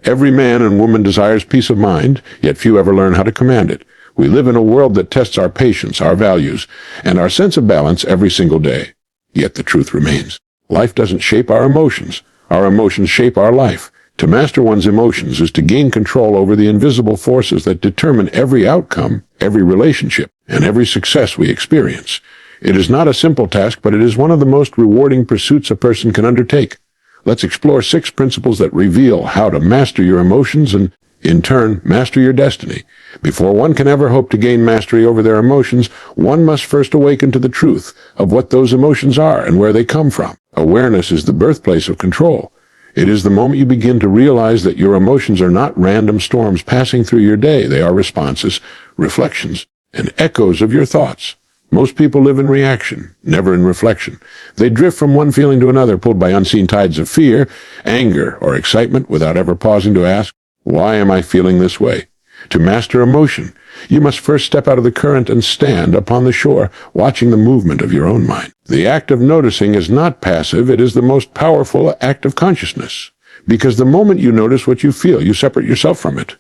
Every man and woman desires peace of mind, yet few ever learn how to command it. We live in a world that tests our patience, our values, and our sense of balance every single day. Yet the truth remains. Life doesn't shape our emotions. Our emotions shape our life. To master one's emotions is to gain control over the invisible forces that determine every outcome, every relationship, and every success we experience. It is not a simple task, but it is one of the most rewarding pursuits a person can undertake. Let's explore 6 principles that reveal how to master your emotions and, in turn, master your destiny. Before one can ever hope to gain mastery over their emotions, one must first awaken to the truth of what those emotions are and where they come from. Awareness is the birthplace of control. It is the moment you begin to realize that your emotions are not random storms passing through your day. They are responses, reflections, and echoes of your thoughts. Most people live in reaction, never in reflection. They drift from one feeling to another, pulled by unseen tides of fear, anger, or excitement, without ever pausing to ask, why am I feeling this way? To master emotion, you must first step out of the current and stand upon the shore, watching the movement of your own mind. The act of noticing is not passive, it is the most powerful act of consciousness. Because the moment you notice what you feel, you separate yourself from it.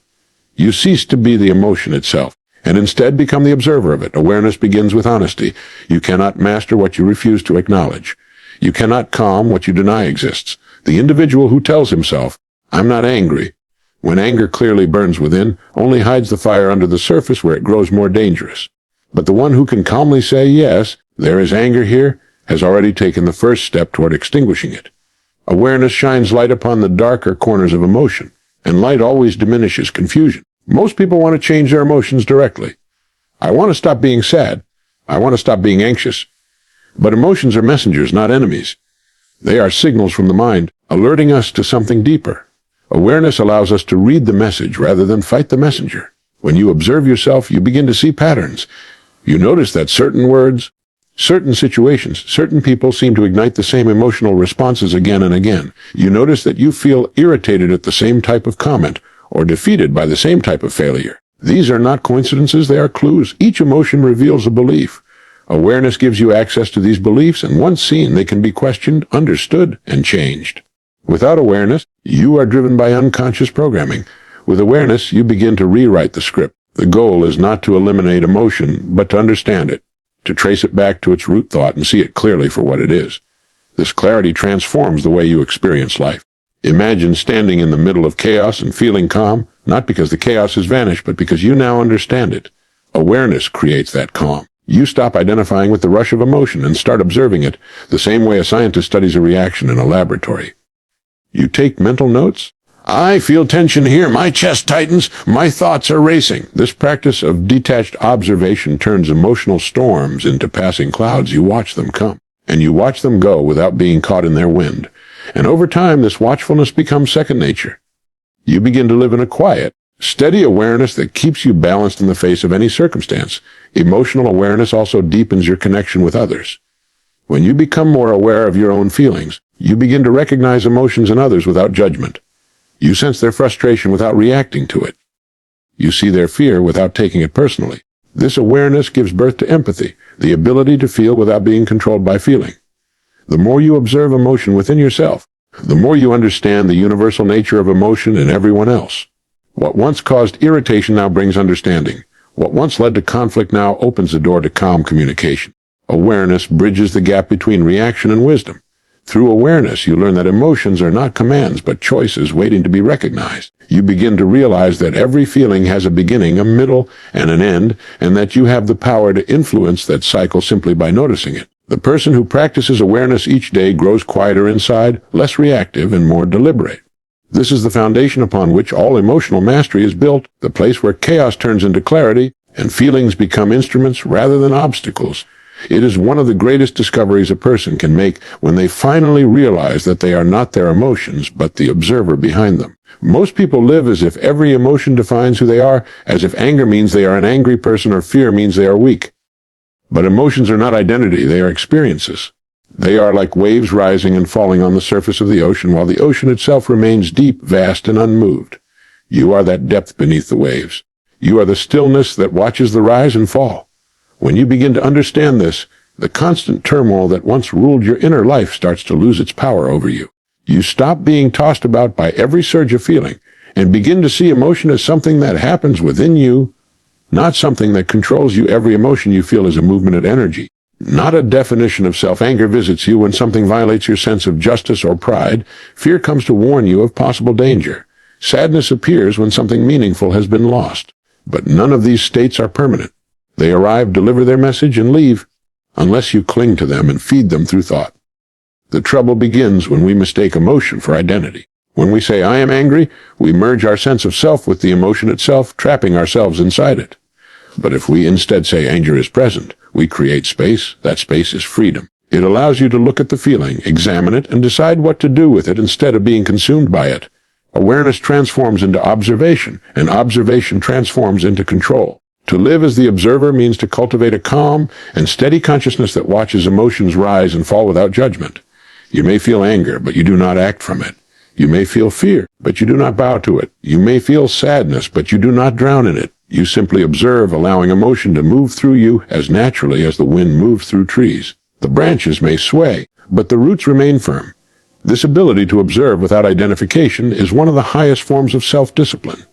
You cease to be the emotion itself, and instead become the observer of it. Awareness begins with honesty. You cannot master what you refuse to acknowledge. You cannot calm what you deny exists. The individual who tells himself, I'm not angry, when anger clearly burns within, only hides the fire under the surface where it grows more dangerous. But the one who can calmly say, yes, there is anger here, has already taken the first step toward extinguishing it. Awareness shines light upon the darker corners of emotion, and light always diminishes confusion. Most people want to change their emotions directly. I want to stop being sad. I want to stop being anxious. But emotions are messengers, not enemies. They are signals from the mind, alerting us to something deeper. Awareness allows us to read the message rather than fight the messenger. When you observe yourself, you begin to see patterns. You notice that certain words, certain situations, certain people seem to ignite the same emotional responses again and again. You notice that you feel irritated at the same type of comment, or defeated by the same type of failure. These are not coincidences, they are clues. Each emotion reveals a belief. Awareness gives you access to these beliefs, and once seen, they can be questioned, understood, and changed. Without awareness, you are driven by unconscious programming. With awareness, you begin to rewrite the script. The goal is not to eliminate emotion, but to understand it, to trace it back to its root thought and see it clearly for what it is. This clarity transforms the way you experience life. Imagine standing in the middle of chaos and feeling calm, not because the chaos has vanished, but because you now understand it. Awareness creates that calm. You stop identifying with the rush of emotion and start observing it, the same way a scientist studies a reaction in a laboratory. You take mental notes. I feel tension here, my chest tightens, my thoughts are racing. This practice of detached observation turns emotional storms into passing clouds. You watch them come, and you watch them go without being caught in their wind. And over time, this watchfulness becomes second nature. You begin to live in a quiet, steady awareness that keeps you balanced in the face of any circumstance. Emotional awareness also deepens your connection with others. When you become more aware of your own feelings, you begin to recognize emotions in others without judgment. You sense their frustration without reacting to it. You see their fear without taking it personally. This awareness gives birth to empathy, the ability to feel without being controlled by feeling. The more you observe emotion within yourself, the more you understand the universal nature of emotion in everyone else. What once caused irritation now brings understanding. What once led to conflict now opens the door to calm communication. Awareness bridges the gap between reaction and wisdom. Through awareness, you learn that emotions are not commands, but choices waiting to be recognized. You begin to realize that every feeling has a beginning, a middle, and an end, and that you have the power to influence that cycle simply by noticing it. The person who practices awareness each day grows quieter inside, less reactive, and more deliberate. This is the foundation upon which all emotional mastery is built, the place where chaos turns into clarity, and feelings become instruments rather than obstacles. It is one of the greatest discoveries a person can make when they finally realize that they are not their emotions, but the observer behind them. Most people live as if every emotion defines who they are, as if anger means they are an angry person or fear means they are weak. But emotions are not identity, they are experiences. They are like waves rising and falling on the surface of the ocean, while the ocean itself remains deep, vast, and unmoved. You are that depth beneath the waves. You are the stillness that watches the rise and fall. When you begin to understand this, the constant turmoil that once ruled your inner life starts to lose its power over you. You stop being tossed about by every surge of feeling, and begin to see emotion as something that happens within you, not something that controls you. Every emotion you feel is a movement of energy, not a definition of self. Anger visits you when something violates your sense of justice or pride. Fear comes to warn you of possible danger. Sadness appears when something meaningful has been lost. But none of these states are permanent. They arrive, deliver their message, and leave, unless you cling to them and feed them through thought. The trouble begins when we mistake emotion for identity. When we say, "I am angry," we merge our sense of self with the emotion itself, trapping ourselves inside it. But if we instead say anger is present, we create space. That space is freedom. It allows you to look at the feeling, examine it, and decide what to do with it instead of being consumed by it. Awareness transforms into observation, and observation transforms into control. To live as the observer means to cultivate a calm and steady consciousness that watches emotions rise and fall without judgment. You may feel anger, but you do not act from it. You may feel fear, but you do not bow to it. You may feel sadness, but you do not drown in it. You simply observe, allowing emotion to move through you as naturally as the wind moves through trees. The branches may sway, but the roots remain firm. This ability to observe without identification is one of the highest forms of self-discipline.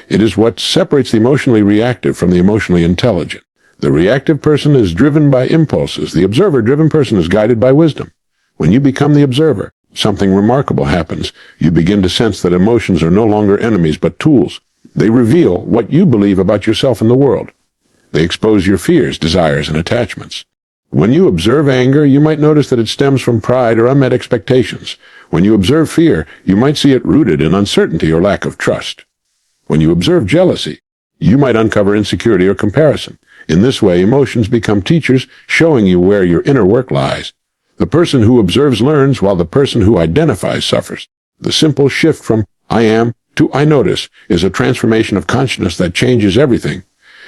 It is what separates the emotionally reactive from the emotionally intelligent. The reactive person is driven by impulses. The observer-driven person is guided by wisdom. When you become the observer, something remarkable happens. You begin to sense that emotions are no longer enemies but tools. They reveal what you believe about yourself and the world. They expose your fears, desires, and attachments. When you observe anger, you might notice that it stems from pride or unmet expectations. When you observe fear, you might see it rooted in uncertainty or lack of trust. When you observe jealousy, you might uncover insecurity or comparison. In this way, emotions become teachers, showing you where your inner work lies. The person who observes learns, while the person who identifies suffers. The simple shift from "I am" to "I notice" is a transformation of consciousness that changes everything.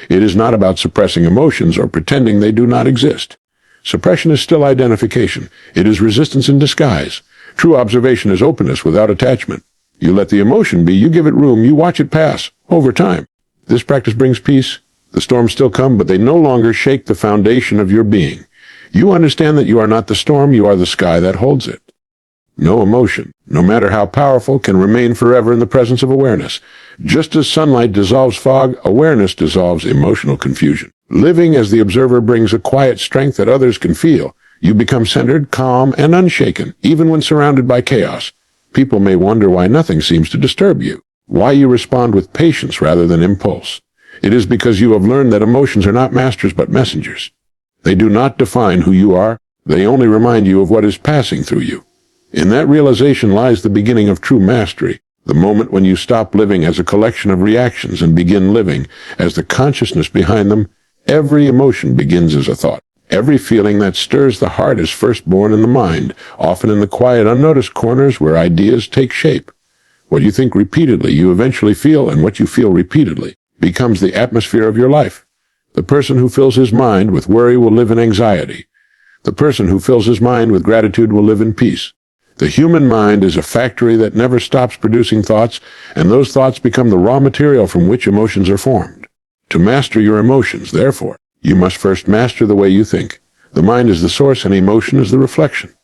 It is not about suppressing emotions or pretending they do not exist. Suppression is still identification. It is resistance in disguise. True observation is openness without attachment. You let the emotion be, you give it room, you watch it pass, over time. This practice brings peace. The storms still come, but they no longer shake the foundation of your being. You understand that you are not the storm, you are the sky that holds it. No emotion, no matter how powerful, can remain forever in the presence of awareness. Just as sunlight dissolves fog, awareness dissolves emotional confusion. Living as the observer brings a quiet strength that others can feel. You become centered, calm, and unshaken, even when surrounded by chaos. People may wonder why nothing seems to disturb you, why you respond with patience rather than impulse. It is because you have learned that emotions are not masters but messengers. They do not define who you are. They only remind you of what is passing through you. In that realization lies the beginning of true mastery, the moment when you stop living as a collection of reactions and begin living as the consciousness behind them. Every emotion begins as a thought. Every feeling that stirs the heart is first born in the mind, often in the quiet, unnoticed corners where ideas take shape. What you think repeatedly, you eventually feel, and what you feel repeatedly becomes the atmosphere of your life. The person who fills his mind with worry will live in anxiety. The person who fills his mind with gratitude will live in peace. The human mind is a factory that never stops producing thoughts, and those thoughts become the raw material from which emotions are formed. To master your emotions, therefore, you must first master the way you think. The mind is the source and emotion is the reflection.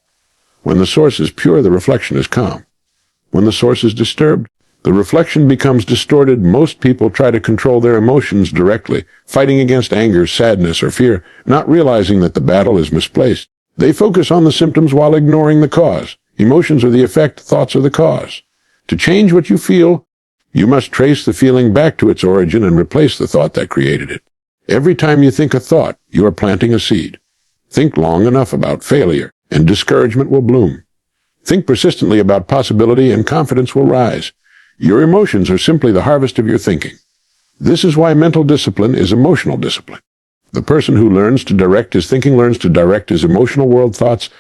When the source is pure, the reflection is calm. When the source is disturbed, the reflection becomes distorted. Most people try to control their emotions directly, fighting against anger, sadness, or fear, not realizing that the battle is misplaced. They focus on the symptoms while ignoring the cause. Emotions are the effect, thoughts are the cause. To change what you feel, you must trace the feeling back to its origin and replace the thought that created it. Every time you think a thought, you are planting a seed. Think long enough about failure, and discouragement will bloom. Think persistently about possibility, and confidence will rise. Your emotions are simply the harvest of your thinking. This is why mental discipline is emotional discipline. The person who learns to direct his thinking learns to direct his emotional world. Thoughts,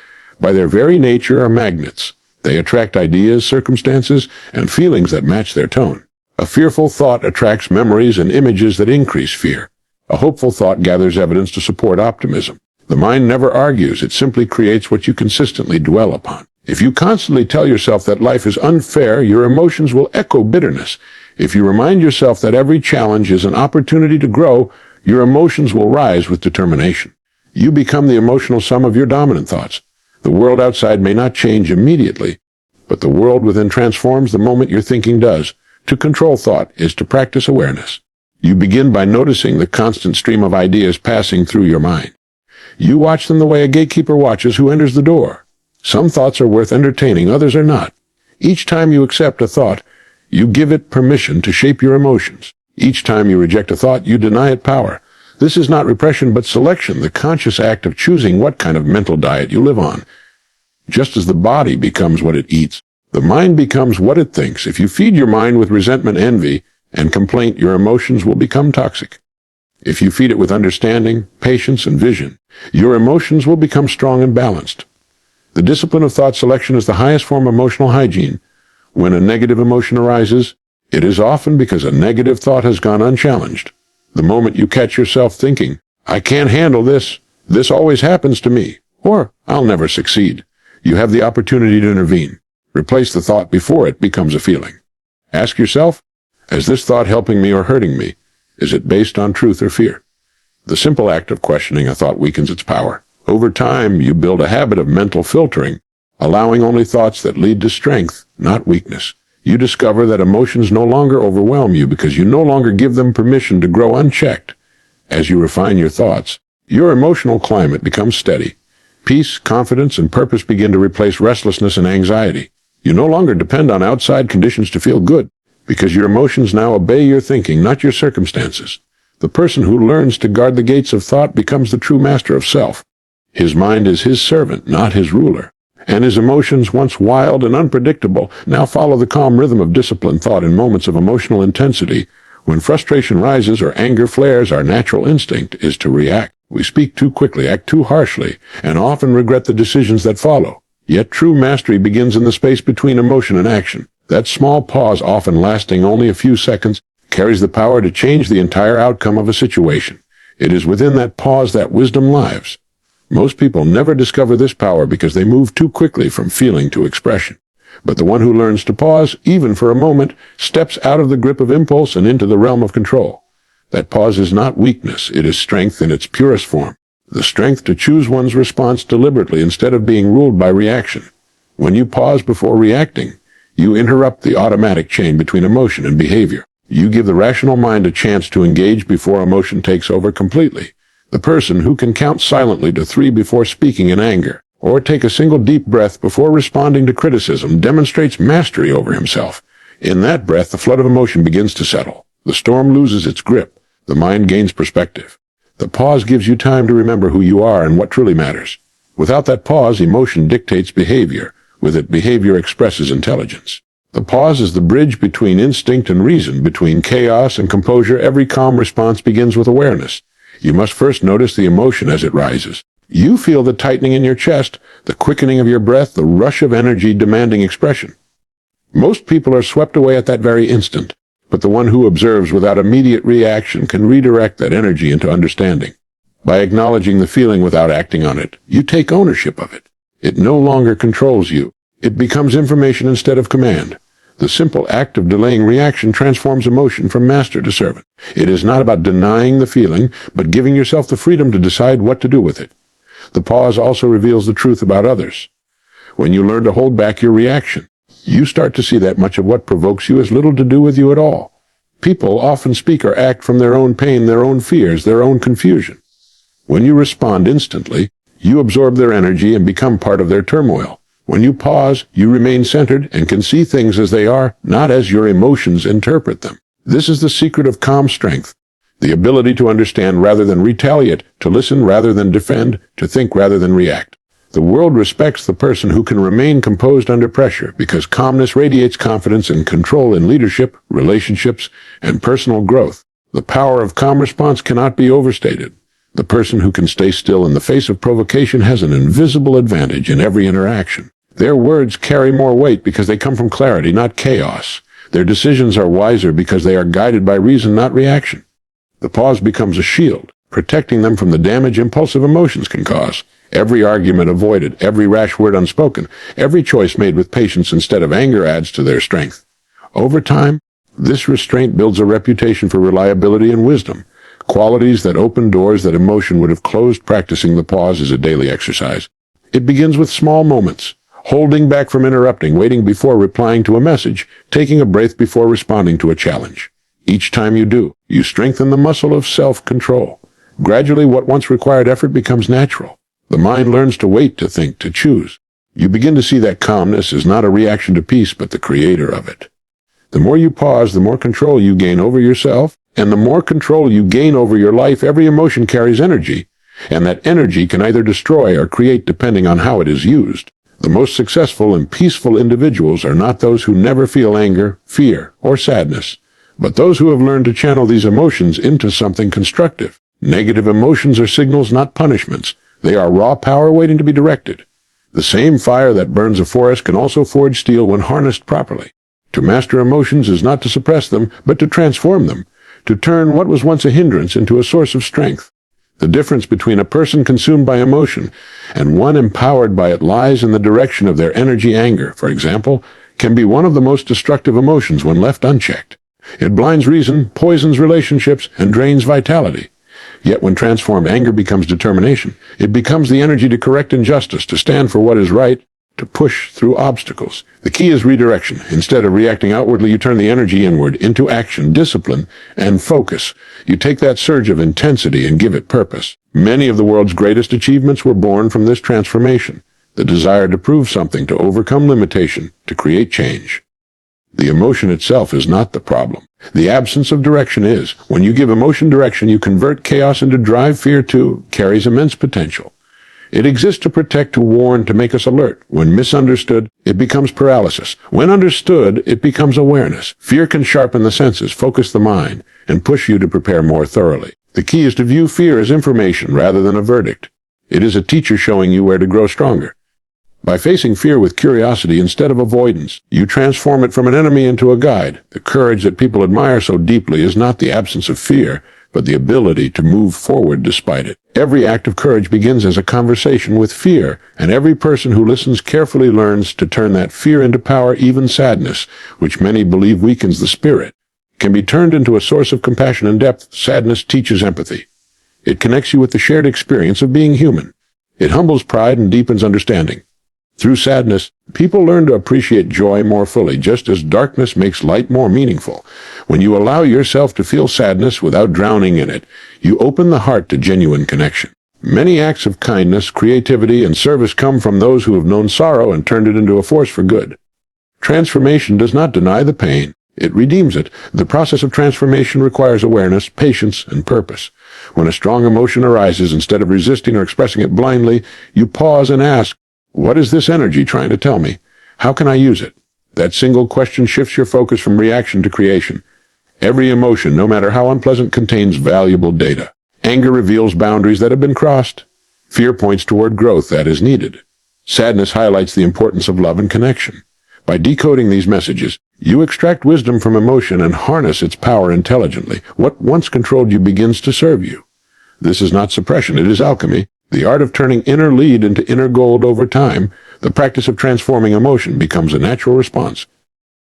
by their very nature, are magnets. They attract ideas, circumstances, and feelings that match their tone. A fearful thought attracts memories and images that increase fear. A hopeful thought gathers evidence to support optimism. The mind never argues, it simply creates what you consistently dwell upon. If you constantly tell yourself that life is unfair, your emotions will echo bitterness. If you remind yourself that every challenge is an opportunity to grow, your emotions will rise with determination. You become the emotional sum of your dominant thoughts. The world outside may not change immediately, but the world within transforms the moment your thinking does. To control thought is to practice awareness. You begin by noticing the constant stream of ideas passing through your mind. You watch them the way a gatekeeper watches who enters the door. Some thoughts are worth entertaining, others are not. Each time you accept a thought, you give it permission to shape your emotions. Each time you reject a thought, you deny it power. This is not repression, but selection, the conscious act of choosing what kind of mental diet you live on. Just as the body becomes what it eats, the mind becomes what it thinks. If you feed your mind with resentment, envy, and complaint, your emotions will become toxic. If you feed it with understanding, patience, and vision, your emotions will become strong and balanced. The discipline of thought selection is the highest form of emotional hygiene. When a negative emotion arises, it is often because a negative thought has gone unchallenged. The moment you catch yourself thinking, "I can't handle this, this always happens to me," or "I'll never succeed," you have the opportunity to intervene. Replace the thought before it becomes a feeling. Ask yourself, is this thought helping me or hurting me? Is it based on truth or fear? The simple act of questioning a thought weakens its power. Over time, you build a habit of mental filtering, allowing only thoughts that lead to strength, not weakness. You discover that emotions no longer overwhelm you because you no longer give them permission to grow unchecked. As you refine your thoughts, your emotional climate becomes steady. Peace, confidence, and purpose begin to replace restlessness and anxiety. You no longer depend on outside conditions to feel good, because your emotions now obey your thinking, not your circumstances. The person who learns to guard the gates of thought becomes the true master of self. His mind is his servant, not his ruler. And his emotions, once wild and unpredictable, now follow the calm rhythm of disciplined thought in moments of emotional intensity. When frustration rises or anger flares, our natural instinct is to react. We speak too quickly, act too harshly, and often regret the decisions that follow. Yet true mastery begins in the space between emotion and action. That small pause, often lasting only a few seconds, carries the power to change the entire outcome of a situation. It is within that pause that wisdom lies. Most people never discover this power because they move too quickly from feeling to expression. But the one who learns to pause, even for a moment, steps out of the grip of impulse and into the realm of control. That pause is not weakness, it is strength in its purest form. The strength to choose one's response deliberately instead of being ruled by reaction. When you pause before reacting, you interrupt the automatic chain between emotion and behavior. You give the rational mind a chance to engage before emotion takes over completely. The person who can count silently to 3 before speaking in anger, or take a single deep breath before responding to criticism, demonstrates mastery over himself. In that breath, the flood of emotion begins to settle. The storm loses its grip. The mind gains perspective. The pause gives you time to remember who you are and what truly matters. Without that pause, emotion dictates behavior. With it, behavior expresses intelligence. The pause is the bridge between instinct and reason, between chaos and composure. Every calm response begins with awareness. You must first notice the emotion as it rises. You feel the tightening in your chest, the quickening of your breath, the rush of energy demanding expression. Most people are swept away at that very instant, but the one who observes without immediate reaction can redirect that energy into understanding. By acknowledging the feeling without acting on it, you take ownership of it. It no longer controls you. It becomes information instead of command. The simple act of delaying reaction transforms emotion from master to servant. It is not about denying the feeling, but giving yourself the freedom to decide what to do with it. The pause also reveals the truth about others. When you learn to hold back your reaction, you start to see that much of what provokes you has little to do with you at all. People often speak or act from their own pain, their own fears, their own confusion. When you respond instantly, you absorb their energy and become part of their turmoil. When you pause, you remain centered and can see things as they are, not as your emotions interpret them. This is the secret of calm strength. The ability to understand rather than retaliate, to listen rather than defend, to think rather than react. The world respects the person who can remain composed under pressure because calmness radiates confidence and control in leadership, relationships, and personal growth. The power of calm response cannot be overstated. The person who can stay still in the face of provocation has an invisible advantage in every interaction. Their words carry more weight because they come from clarity, not chaos. Their decisions are wiser because they are guided by reason, not reaction. The pause becomes a shield, protecting them from the damage impulsive emotions can cause. Every argument avoided, every rash word unspoken, every choice made with patience instead of anger adds to their strength. Over time, this restraint builds a reputation for reliability and wisdom, qualities that open doors that emotion would have closed. Practicing the pause is a daily exercise. It begins with small moments. holding back from interrupting, waiting before replying to a message, taking a breath before responding to a challenge. Each time you do, you strengthen the muscle of self-control. Gradually, what once required effort becomes natural. The mind learns to wait, to think, to choose. You begin to see that calmness is not a reaction to peace, but the creator of it. The more you pause, the more control you gain over yourself, and the more control you gain over your life. Every emotion carries energy, and that energy can either destroy or create depending on how it is used. The most successful and peaceful individuals are not those who never feel anger, fear, or sadness, but those who have learned to channel these emotions into something constructive. Negative emotions are signals, not punishments. They are raw power waiting to be directed. The same fire that burns a forest can also forge steel when harnessed properly. To master emotions is not to suppress them, but to transform them, to turn what was once a hindrance into a source of strength. The difference between a person consumed by emotion and one empowered by it lies in the direction of their energy. Anger, for example, can be one of the most destructive emotions when left unchecked. It blinds reason, poisons relationships, and drains vitality. Yet when transformed, anger becomes determination. It becomes the energy to correct injustice, to stand for what is right, to push through obstacles. The key is redirection. Instead of reacting outwardly, you turn the energy inward into action, discipline, and focus. You take that surge of intensity and give it purpose. Many of the world's greatest achievements were born from this transformation, the desire to prove something, to overcome limitation, to create change. The emotion itself is not the problem. The absence of direction is. When you give emotion direction, you convert chaos into drive. Fear, too, carries immense potential. It exists to protect, to warn, to make us alert. When misunderstood, it becomes paralysis. When understood, it becomes awareness. Fear can sharpen the senses, focus the mind, and push you to prepare more thoroughly. The key is to view fear as information rather than a verdict. It is a teacher showing you where to grow stronger. By facing fear with curiosity instead of avoidance, you transform it from an enemy into a guide. The courage that people admire so deeply is not the absence of fear, but the ability to move forward despite it. Every act of courage begins as a conversation with fear, and every person who listens carefully learns to turn that fear into power. Even sadness, which many believe weakens the spirit, can be turned into a source of compassion and depth. Sadness teaches empathy. It connects you with the shared experience of being human. It humbles pride and deepens understanding. Through sadness, people learn to appreciate joy more fully, just as darkness makes light more meaningful. When you allow yourself to feel sadness without drowning in it, you open the heart to genuine connection. Many acts of kindness, creativity, and service come from those who have known sorrow and turned it into a force for good. Transformation does not deny the pain. It redeems it. The process of transformation requires awareness, patience, and purpose. When a strong emotion arises, instead of resisting or expressing it blindly, you pause and ask, what is this energy trying to tell me? How can I use it? That single question shifts your focus from reaction to creation. Every emotion, no matter how unpleasant, contains valuable data. Anger reveals boundaries that have been crossed. Fear points toward growth that is needed. Sadness highlights the importance of love and connection. By decoding these messages, you extract wisdom from emotion and harness its power intelligently. What once controlled you begins to serve you. This is not suppression, it is alchemy. The art of turning inner lead into inner gold. Over time, the practice of transforming emotion becomes a natural response.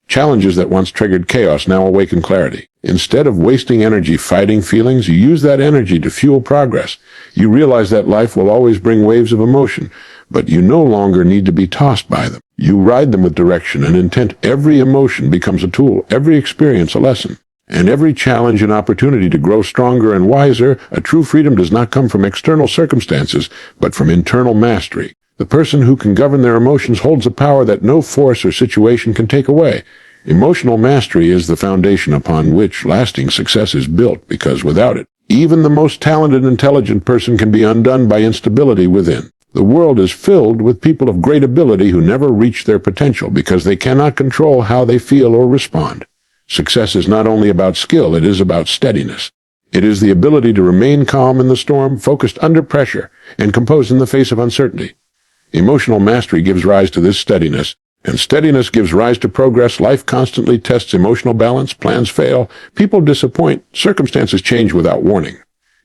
Challenges that once triggered chaos now awaken clarity. Instead of wasting energy fighting feelings, you use that energy to fuel progress. You realize that life will always bring waves of emotion, but you no longer need to be tossed by them. You ride them with direction and intent. Every emotion becomes a tool, every experience a lesson, and every challenge an opportunity to grow stronger and wiser. A true freedom does not come from external circumstances, but from internal mastery. The person who can govern their emotions holds a power that no force or situation can take away. Emotional mastery is the foundation upon which lasting success is built, because without it, even the most talented and intelligent person can be undone by instability within. The world is filled with people of great ability who never reach their potential because they cannot control how they feel or respond. Success is not only about skill, it is about steadiness. It is the ability to remain calm in the storm, focused under pressure, and composed in the face of uncertainty. Emotional mastery gives rise to this steadiness, and steadiness gives rise to progress. Life constantly tests emotional balance, plans fail, people disappoint, circumstances change without warning.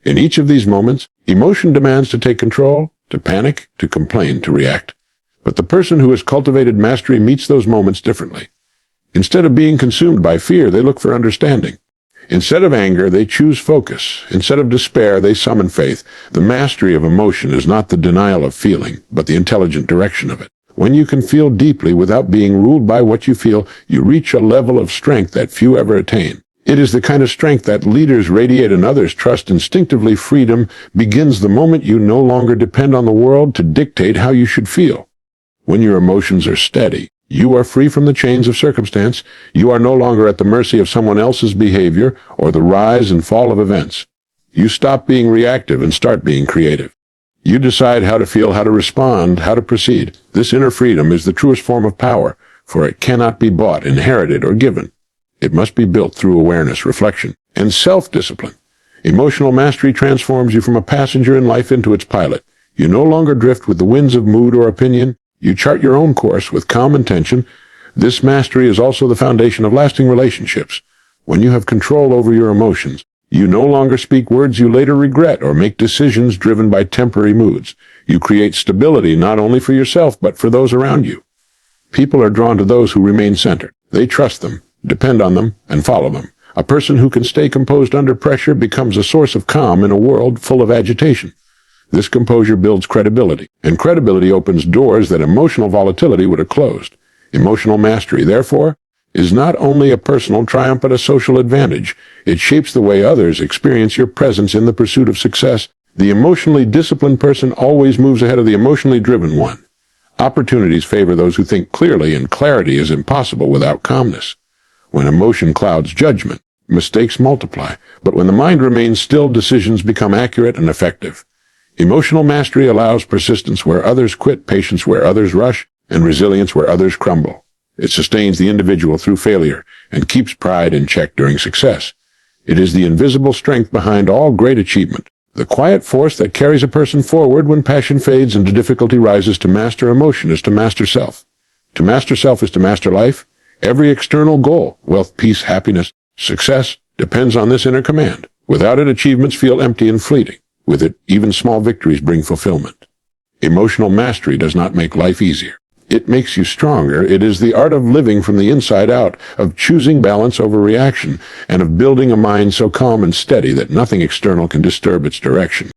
In each of these moments, emotion demands to take control, to panic, to complain, to react. But the person who has cultivated mastery meets those moments differently. Instead of being consumed by fear, they look for understanding. Instead of anger, they choose focus. Instead of despair, they summon faith. The mastery of emotion is not the denial of feeling, but the intelligent direction of it. When you can feel deeply without being ruled by what you feel, you reach a level of strength that few ever attain. It is the kind of strength that leaders radiate and others trust instinctively. Freedom begins the moment you no longer depend on the world to dictate how you should feel. When your emotions are steady, you are free from the chains of circumstance. You are no longer at the mercy of someone else's behavior or the rise and fall of events. You stop being reactive and start being creative. You decide how to feel, how to respond, how to proceed. This inner freedom is the truest form of power, for it cannot be bought, inherited, or given. It must be built through awareness, reflection, and self-discipline. Emotional mastery transforms you from a passenger in life into its pilot. You no longer drift with the winds of mood or opinion. You chart your own course with calm intention. This mastery is also the foundation of lasting relationships. When you have control over your emotions, you no longer speak words you later regret or make decisions driven by temporary moods. You create stability not only for yourself but for those around you. People are drawn to those who remain centered. They trust them, depend on them, and follow them. A person who can stay composed under pressure becomes a source of calm in a world full of agitation. This composure builds credibility, and credibility opens doors that emotional volatility would have closed. Emotional mastery, therefore, is not only a personal triumph but a social advantage. It shapes the way others experience your presence in the pursuit of success. The emotionally disciplined person always moves ahead of the emotionally driven one. Opportunities favor those who think clearly, and clarity is impossible without calmness. When emotion clouds judgment, mistakes multiply, but when the mind remains still, decisions become accurate and effective. Emotional mastery allows persistence where others quit, patience where others rush, and resilience where others crumble. It sustains the individual through failure and keeps pride in check during success. It is the invisible strength behind all great achievement, the quiet force that carries a person forward when passion fades and difficulty rises. To master emotion is to master self. To master self is to master life. Every external goal, wealth, peace, happiness, success, depends on this inner command. Without it, achievements feel empty and fleeting. With it, even small victories bring fulfillment. Emotional mastery does not make life easier. It makes you stronger. It is the art of living from the inside out, of choosing balance over reaction, and of building a mind so calm and steady that nothing external can disturb its direction.